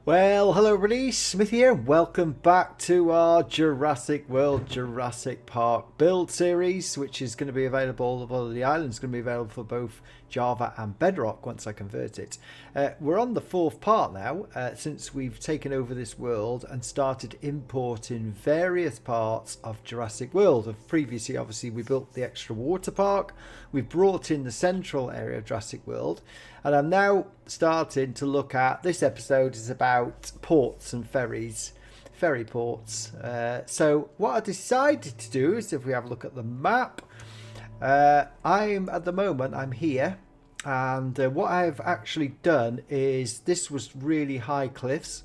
Well, hello everybody, Smith here. Welcome back to our Jurassic World, Jurassic Park build series, which is going to be available, well, the island's going to be available for both Java and Bedrock once I convert it. We're on the fourth part now, since we've taken over this world and started importing various parts of Jurassic World. Previously, obviously, we built the extra water park, we've brought in the central area of Jurassic World, and I'm now starting to look at, this episode is about ports and ferries, ferry ports. So what I decided to do is, if we have a look at the map, at the moment I'm here, and what I've actually done is, this was really high cliffs,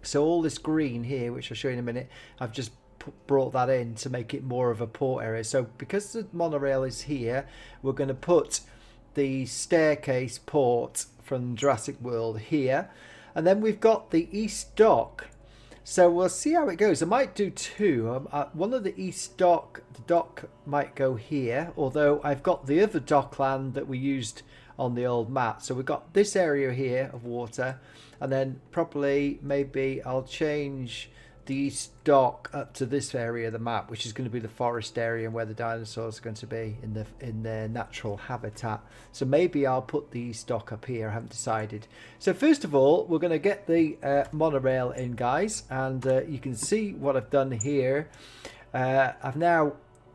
so all this green here, which I'll show you in a minute, I've just brought that in to make it more of a port area. So because the monorail is here, we're going to put the staircase port from Jurassic World here, and then we've got the east dock. So we'll see how it goes. I might do two. One of the east dock, the dock might go here, although I've got the other dockland that we used on the old map. So we've got this area here of water, and then probably maybe I'll change the east dock up to this area of the map, which is going to be the forest area and where the dinosaurs are going to be in their natural habitat. So maybe I'll put the east dock up here. I haven't decided. So first of all, we're going to get the monorail in, guys, and you can see what I've done here. I've now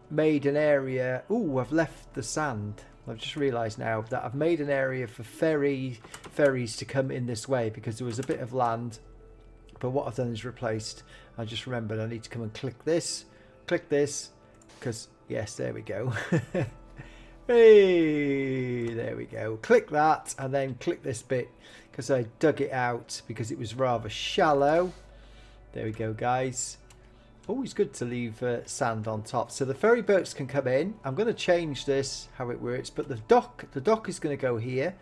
made an area. Ooh, I've left the sand. I've just realised now that I've made an area for ferries to come in this way, because there was a bit of land. But what I've done is replaced. I just remembered I need to come and click this, because yes, there we go. Hey, there we go. Click that, and then click this bit, because I dug it out because it was rather shallow. There we go, guys. Always good to leave sand on top, so the ferry boats can come in. I'm going to change this how it works, but the dock is going to go here.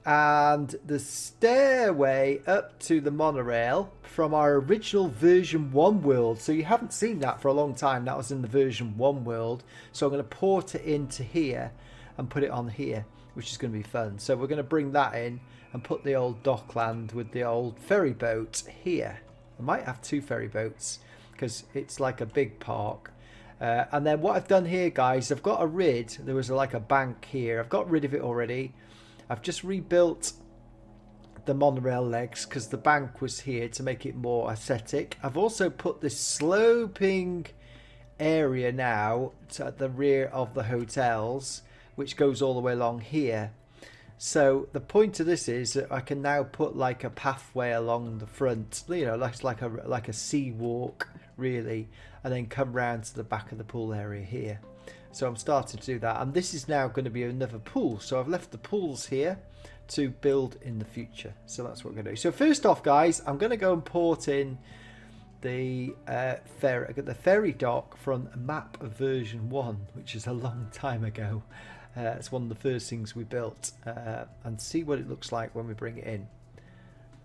And the stairway up to the monorail from our original version 1 world. So you haven't seen that for a long time. That was in the version 1 world. So I'm going to port it into here and put it on here, which is going to be fun. So we're going to bring that in and put the old dockland with the old ferry boat here. I might have 2 ferry boats because it's like a big park. And then what I've done here, guys, I've got there was like a bank here. I've got rid of it already. I've just rebuilt the monorail legs because the bank was here to make it more aesthetic. I've also put this sloping area now at the rear of the hotels, which goes all the way along here. So the point of this is that I can now put like a pathway along the front, you know, like a sea walk really, and then come round to the back of the pool area here. So I'm starting to do that, and this is now going to be another pool. So I've left the pools here to build in the future. So that's what we're going to do. So first off, guys, I'm going to go and port in the ferry dock from map version 1, which is a long time ago. It's one of the first things we built, and see what it looks like when we bring it in.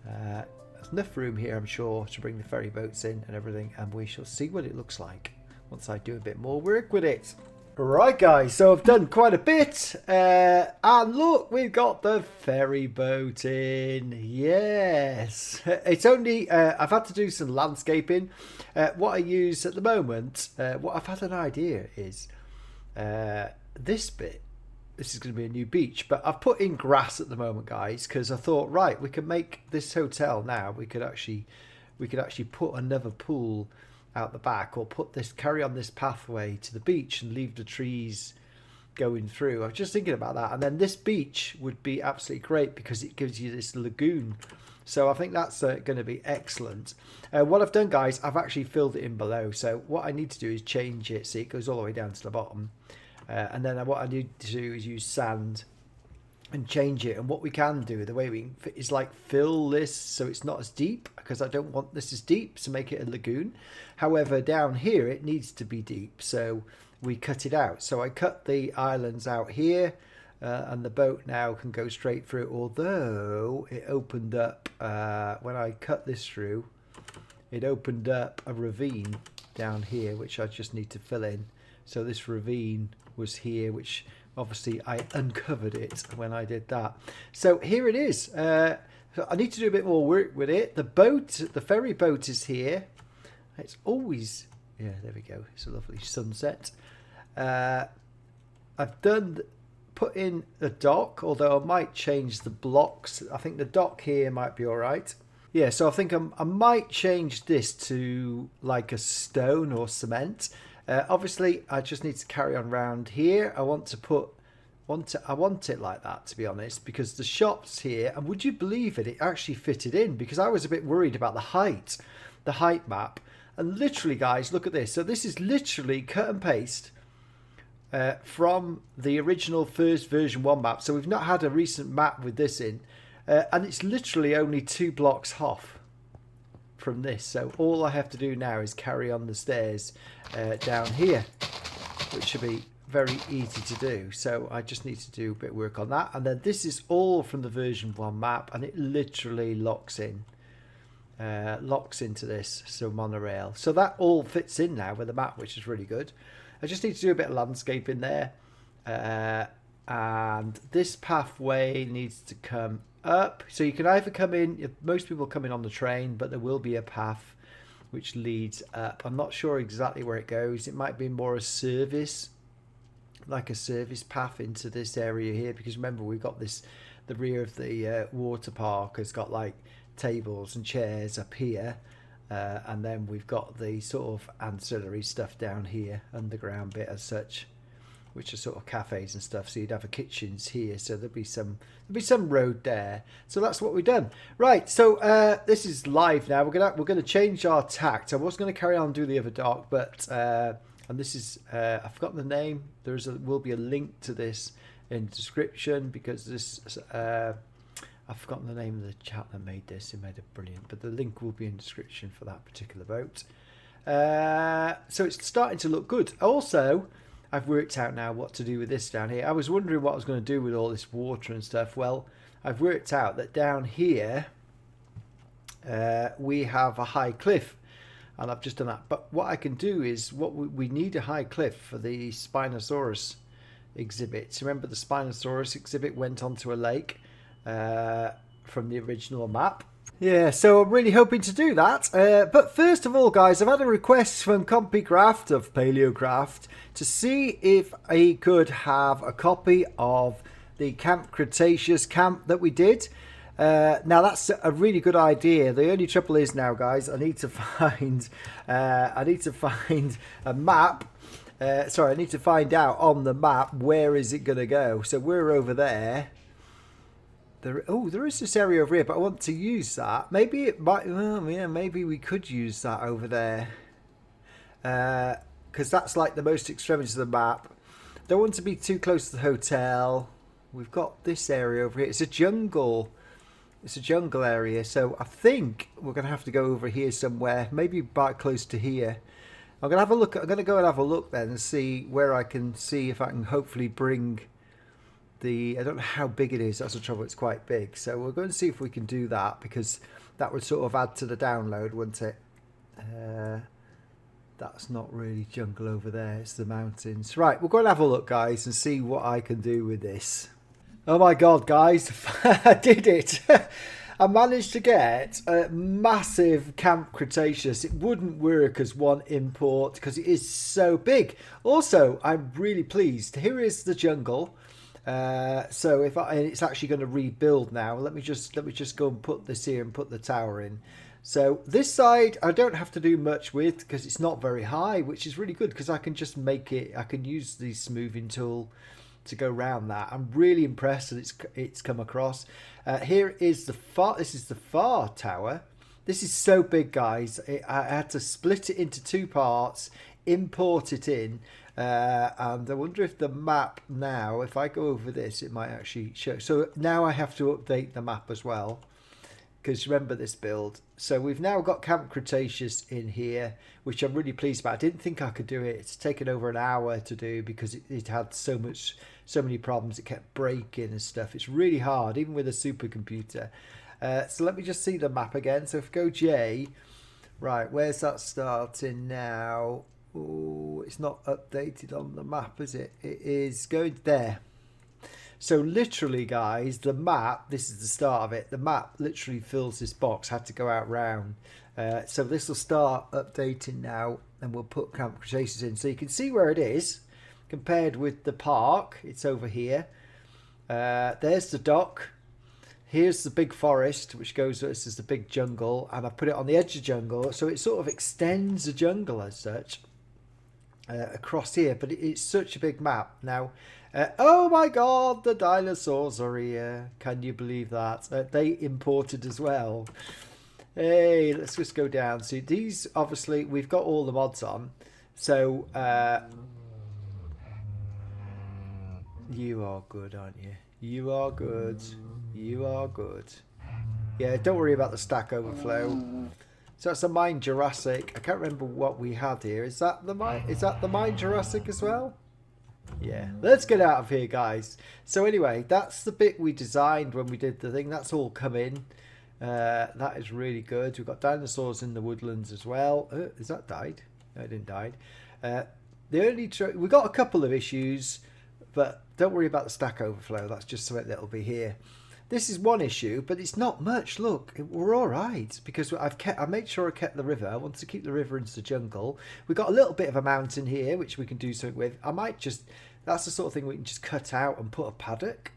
There's enough room here, I'm sure, to bring the ferry boats in and everything, and we shall see what it looks like once I do a bit more work with it. Right, guys, so I've done quite a bit, and look, we've got the ferry boat in. Yes, it's only I've had to do some landscaping. What I use at the moment, what I've had an idea is this bit. This is going to be a new beach, but I've put in grass at the moment, guys, because I thought, right, we could make this hotel now. We could actually put another pool out the back, or carry on this pathway to the beach and leave the trees going through. I was just thinking about that, and then this beach would be absolutely great because it gives you this lagoon. So I think that's going to be excellent. What I've done, guys, I've actually filled it in below. So what I need to do is change it so it goes all the way down to the bottom, and then what I need to do is use sand and change it. And what we can do, the way we can is like fill this so it's not as deep, because I don't want this as deep to make it a lagoon. However, down here it needs to be deep, so we cut it out. So I cut the islands out here, and the boat now can go straight through, although it opened up when I cut this through, it opened up a ravine down here which I just need to fill in. So this ravine was here, which obviously I uncovered it when I did that. So here it is. So I need to do a bit more work with it. The boat, the ferry boat is here. It's always, yeah, there we go. It's a lovely sunset. I've put in the dock, although I might change the blocks. I think the dock here might be all right. Yeah, so I think I might change this to like a stone or cement. Obviously, I just need to carry on round here. I want it like that, to be honest, because the shops here, and would you believe it, it actually fitted in, because I was a bit worried about the height map. And literally, guys, look at this. So this is literally cut and paste from the original first version 1 map. So we've not had a recent map with this in. And it's literally only 2 blocks off from this. So all I have to do now is carry on the stairs down here, which should be very easy to do. So I just need to do a bit of work on that. And then this is all from the version 1 map, and it literally locks into this, so monorail. So that all fits in now with the map, which is really good. I just need to do a bit of landscaping there. And this pathway needs to come up. So you can either come in, most people come in on the train, but there will be a path which leads up. I'm not sure exactly where it goes. It might be more a service, like a service path into this area here, because remember we've got this, the rear of the water park has got like tables and chairs up here, and then we've got the sort of ancillary stuff down here, underground bit as such, which are sort of cafes and stuff. So you'd have a kitchens here, so there'd be some road there. So that's what we've done. Right, so this is live now. We're gonna change our tact. I was gonna carry on and do the other dock, but and this is I've forgotten the name. Will be a link to this in the description, because this I've forgotten the name of the chap that made this. He made it brilliant, but the link will be in the description for that particular boat. So it's starting to look good. Also, I've worked out now what to do with this down here. I was wondering what I was going to do with all this water and stuff. Well, I've worked out that down here we have a high cliff, and I've just done that. But what I can do is, we need a high cliff for the Spinosaurus exhibit. Remember, the Spinosaurus exhibit went onto a lake from the original map. Yeah, so I'm really hoping to do that. But first of all, guys, I've had a request from CompiCraft of Paleocraft to see if I could have a copy of the Camp Cretaceous camp that we did. Now, that's a really good idea. The only trouble is now, guys, I need to find a map. Sorry, I need to find out on the map where is it going to go. So we're over there. There is this area over here, but I want to use that. Maybe it might. Yeah, maybe we could use that over there, because that's like the most extremities of the map. Don't want to be too close to the hotel. We've got this area over here. It's a jungle. It's a jungle area, so I think we're gonna have to go over here somewhere. Maybe back close to here. I'm gonna have a look. I'm gonna go and have a look then and see where I can see if I can hopefully bring. I don't know how big it is. That's the trouble. It's quite big. So we're going to see if we can do that, because that would sort of add to the download, wouldn't it? That's not really jungle over there. It's the mountains. Right, we're going to have a look, guys, and see what I can do with this. Oh my God, guys. I did it. I managed to get a massive Camp Cretaceous. It wouldn't work as one import because it is so big. Also, I'm really pleased. Here is the jungle. So it's actually going to rebuild now. Let me just go and put this here and put the tower in. So this side I don't have to do much with, because it's not very high, which is really good, because I can just make it. I can use the smoothing tool to go around that. I'm really impressed that it's come across. Here is the far. This is the far tower. This is so big, guys. I had to split it into 2 parts, import it in. And I wonder if the map now, if I go over this, it might actually show. So now I have to update the map as well, because remember this build. So we've now got Camp Cretaceous in here, which I'm really pleased about. I didn't think I could do it. It's taken over an hour to do, because it had so many problems. It kept breaking and stuff. It's really hard, even with a supercomputer. So let me just see the map again. So if we go J, right, where's that starting now? Oh, it's not updated on the map, is it? It is going there. So literally, guys, the map, this is the start of it, the map literally fills this box, had to go out round. So this will start updating now, and we'll put Camp Cretaceous in. So you can see where it is, compared with the park. It's over here. There's the dock. Here's the big forest, which goes, this is the big jungle, and I put it on the edge of jungle, so it sort of extends the jungle as such across here, but it's such a big map. Now, oh my god, the dinosaurs are here. Can you believe that? They imported as well. Hey, let's just go down. See, these, obviously, we've got all the mods on, so you are good, aren't you? You are good. You are good. Yeah, don't worry about the stack overflow. So that's the Mine Jurassic. I can't remember what we had here. Is that the Mine? Is that the Mine Jurassic as well? Yeah. Let's get out of here, guys. So anyway, that's the bit we designed when we did the thing. That's all come in. That is really good. We've got dinosaurs in the woodlands as well. Is that died? No, it didn't die. We got a couple of issues, but don't worry about the stack overflow. That's just something that'll be here. This is one issue, but it's not much. Look, we're all right because I made sure I kept the river. I want to keep the river into the jungle. We've got a little bit of a mountain here, which we can do something with. I might just, that's the sort of thing we can just cut out and put a paddock.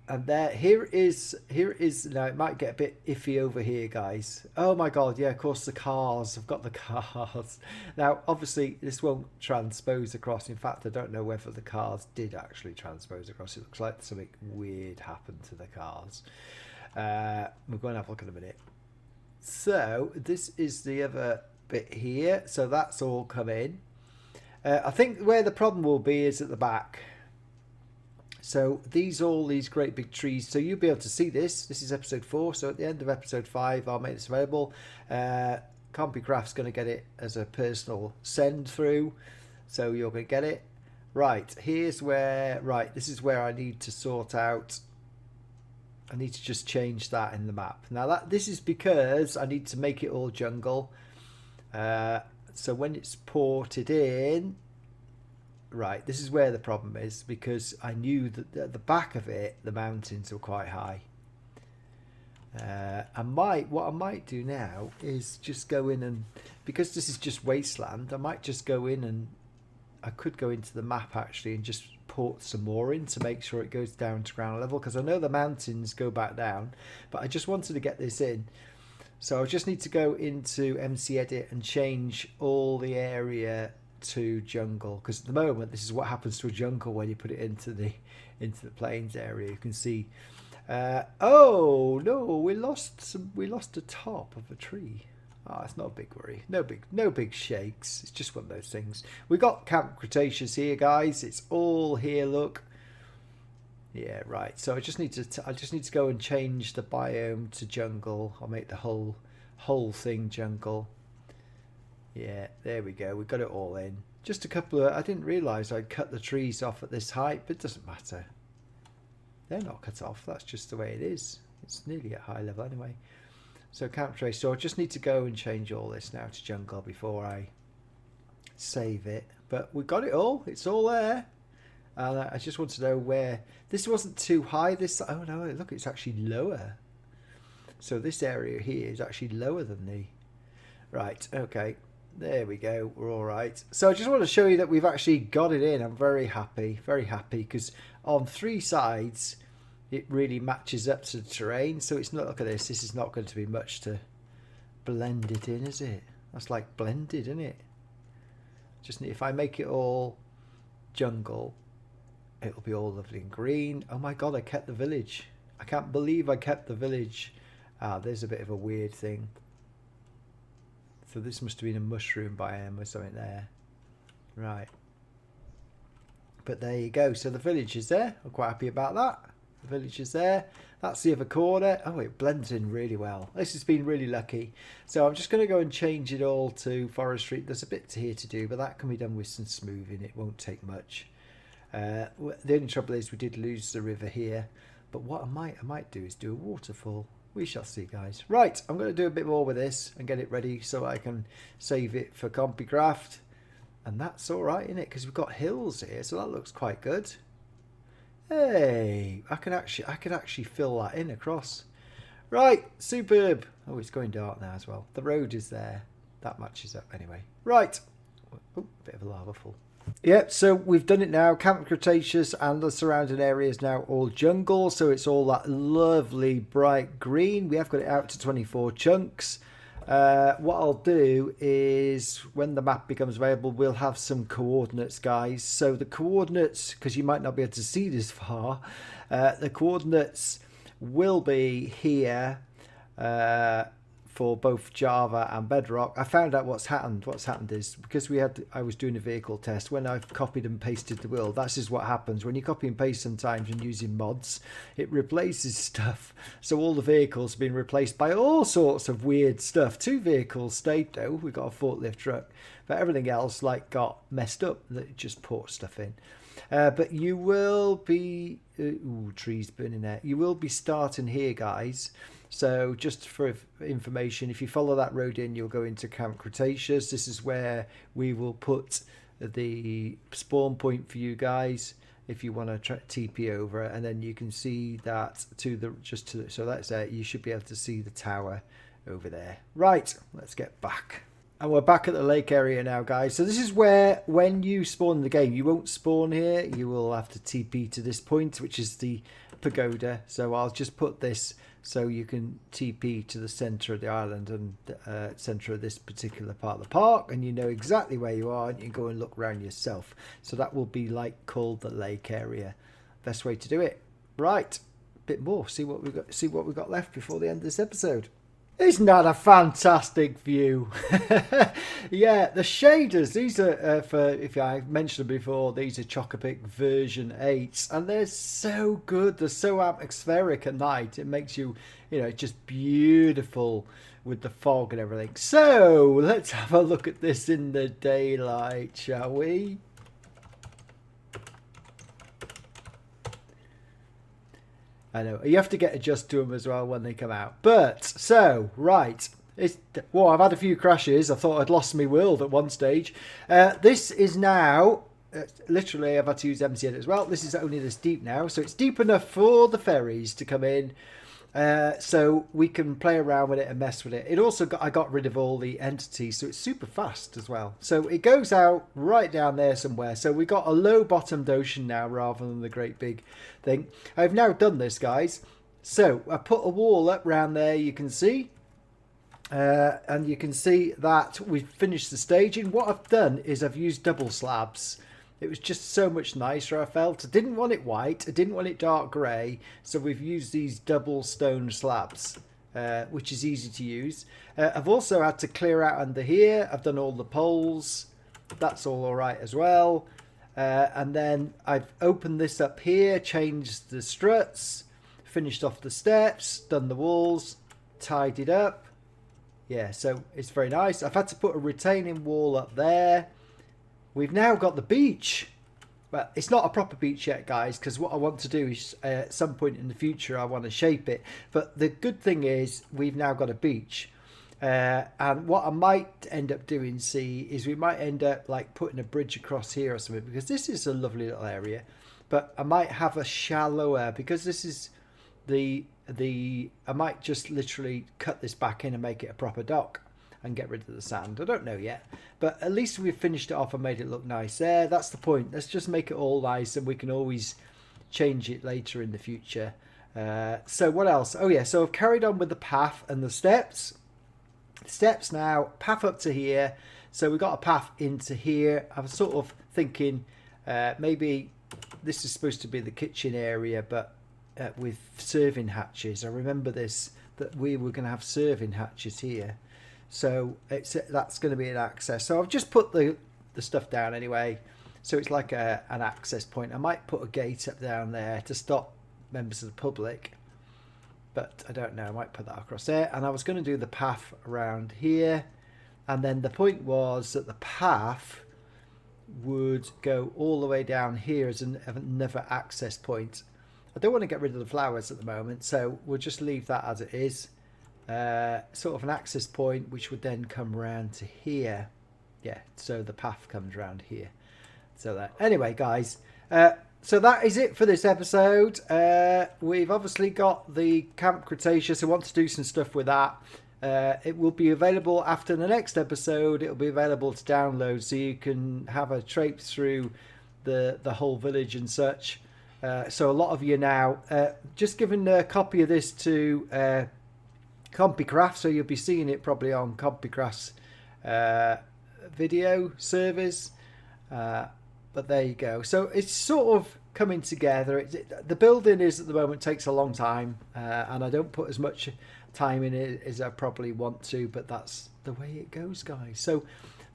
And here is, now it might get a bit iffy over here, guys. Oh my god, yeah, of course the cars. I've got the cars. Now, obviously, this won't transpose across. In fact, I don't know whether the cars did actually transpose across. It looks like something weird happened to the cars. We're going to have a look in a minute. So, this is the other bit here. So, that's all come in. I think where the problem will be is at the back. So all these great big trees. So you'll be able to see this. This is episode 4. So at the end of episode 5, I'll make this available. CompuCraft's going to get it as a personal send through. So you're going to get it. Right, here's where, this is where I need to sort out. I need to just change that in the map. Now this is because I need to make it all jungle. So when it's ported in, right, this is where the problem is, because I knew that at the back of it the mountains were quite high. What I might do now is just go in and, because this is just wasteland, I might just go in and I could go into the map actually and just port some more in to make sure it goes down to ground level, because I know the mountains go back down, but I just wanted to get this in. So I just need to go into MC Edit and change all the area to jungle, because at the moment this is what happens to a jungle when you put it into the plains area. You can see oh no, we lost the top of a tree. It's not a big worry, no big shakes. It's just one of those things. We got Camp Cretaceous here, guys. It's all here, look. Yeah, right. So I just need to go and change the biome to jungle. I'll make the whole thing jungle. Yeah, there we go. We've got it all in. Just a couple of... I didn't realise I'd cut the trees off at this height, but it doesn't matter. They're not cut off. That's just the way it is. It's nearly at high level anyway. So Camp Trace. So I just need to go and change all this now to jungle before I save it. But we got it all. It's all there. And I just want to know where... This wasn't too high. This... Oh no, look, it's actually lower. So this area here is actually lower than the... Right, okay. There we go, we're all right. So I just want to show you that we've actually got it in. I'm very happy, because on 3 sides it really matches up to the terrain. So it's not, look at this is not going to be much to blend it in, is it? That's like blended, isn't it? Just if I make it all jungle, it'll be all lovely and green. Oh my god, I kept the village. I can't believe I kept the village. There's a bit of a weird thing. So this must have been a mushroom biome or something there. Right. But there you go. So the village is there. I'm quite happy about that. The village is there. That's the other corner. Oh, it blends in really well. This has been really lucky. So I'm just going to go and change it all to forestry. There's a bit here to do, but that can be done with some smoothing. It won't take much. The only trouble is we did lose the river here. But what I might do is do a waterfall. We shall see, guys. Right, I'm going to do a bit more with this and get it ready so I can save it for CompuCraft. And that's all right, isn't it? Because we've got hills here, so that looks quite good. Hey, I can actually fill that in across. Right, superb. Oh, it's going dark now as well. The road is there. That matches up anyway. Right. Oh, bit of a lava fall. Yep, so we've done it now. Camp Cretaceous and the surrounding area is now all jungle, so it's all that lovely bright green. We have got it out to 24 chunks. What I'll do is when the map becomes available, we'll have some coordinates, guys. So the coordinates, because you might not be able to see this far, the coordinates will be here for both Java and Bedrock. I found out what's happened. What's happened is because I was doing a vehicle test. When I've copied and pasted the world, that's just what happens when you copy and paste sometimes and using mods. It replaces stuff. So all the vehicles have been replaced by all sorts of weird stuff. 2 vehicles stayed though. We got a forklift truck, but everything else like got messed up. That just put stuff in. But you will be trees burning there. You will be starting here, guys. So just for information, if you follow that road in, you'll go into Camp Cretaceous. This is where we will put the spawn point for you guys if you want to TP over, and then you can see that so that's it. You should be able to see the tower over there. Right, let's get back. And we're back at the lake area now, guys. So this is where, when you spawn in the game, you won't spawn here. You will have to TP to this point, which is the pagoda. So I'll just put this so you can TP to the centre of the island and centre of this particular part of the park, and you know exactly where you are, and you can go and look around yourself. So that will be like called the lake area. Best way to do it. Right, a bit more. See what we've got left before the end of this episode. Isn't that a fantastic view? Yeah, the shaders, these are, if I mentioned them before, these are Chocopic version 8s, and they're so good. They're so atmospheric at night. It makes you, just beautiful with the fog and everything. So, let's have a look at this in the daylight, shall we? I know you have to get adjusted to them as well when they come out. But so right, I've had a few crashes. I thought I'd lost my world at one stage. This is now literally I've had to use MCN as well. This is only this deep now, so it's deep enough for the ferries to come in. So we can play around with it and mess with it. It also I got rid of all the entities, so it's super fast as well. So it goes out right down there somewhere. So we got a low bottomed ocean now rather than the great big thing. I've now done this, guys. So I put a wall up round there, you can see. And you can see that we've finished the staging. What I've done is I've used double slabs. It was just so much nicer, I felt. I didn't want it white. I didn't want it dark grey. So we've used these double stone slabs, which is easy to use. I've also had to clear out under here. I've done all the poles. That's all right as well. And then I've opened this up here, changed the struts, finished off the steps, done the walls, tidied up. Yeah, so it's very nice. I've had to put a retaining wall up there. We've now got the beach. But it's not a proper beach yet, guys, because what I want to do is at some point in the future I want to shape it. But the good thing is we've now got a beach. And what I might end up doing, is we might end up like putting a bridge across here or something, because this is a lovely little area. But I might have a shallower, because this is I might just literally cut this back in and make it a proper dock and get rid of the sand. I don't know yet, but at least we've finished it off and made it look nice there. That's the point. Let's just make it all nice, and we can always change it later in the future. So what else? Oh yeah, so I've carried on with the path and the steps. Steps now, path up to here. So we've got a path into here. I was sort of thinking maybe this is supposed to be the kitchen area, but with serving hatches. I remember that we were going to have serving hatches here. So that's going to be an access. So I've just put the stuff down anyway. So it's like an access point. I might put a gate up down there to stop members of the public. But I don't know. I might put that across there. And I was going to do the path around here. And then the point was that the path would go all the way down here as another access point. I don't want to get rid of the flowers at the moment. So we'll just leave that as it is. Sort of an access point which would then come round to here. Yeah, so the path comes round here. So that anyway, guys, So that is it for this episode. We've obviously got the Camp Cretaceous. I want to do some stuff with that. It will be available after the next episode. It will be available to download, so you can have a traipse through the whole village and such. So a lot of you now just giving a copy of this to CompiCraft, so you'll be seeing it probably on CompiCraft's video service. But there you go. So it's sort of coming together. The building is at the moment takes a long time, and I don't put as much time in it as I probably want to, but that's the way it goes, guys. So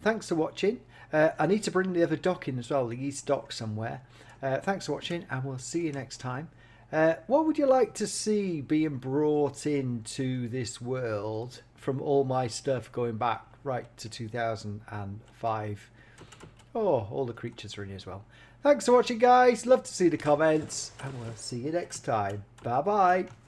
thanks for watching. I need to bring the other dock in as well, the east dock somewhere. Thanks for watching, and we'll see you next time. What would you like to see being brought into this world from all my stuff going back right to 2005? Oh, all the creatures are in here as well. Thanks for watching, guys. Love to see the comments, and we'll see you next time. Bye-bye.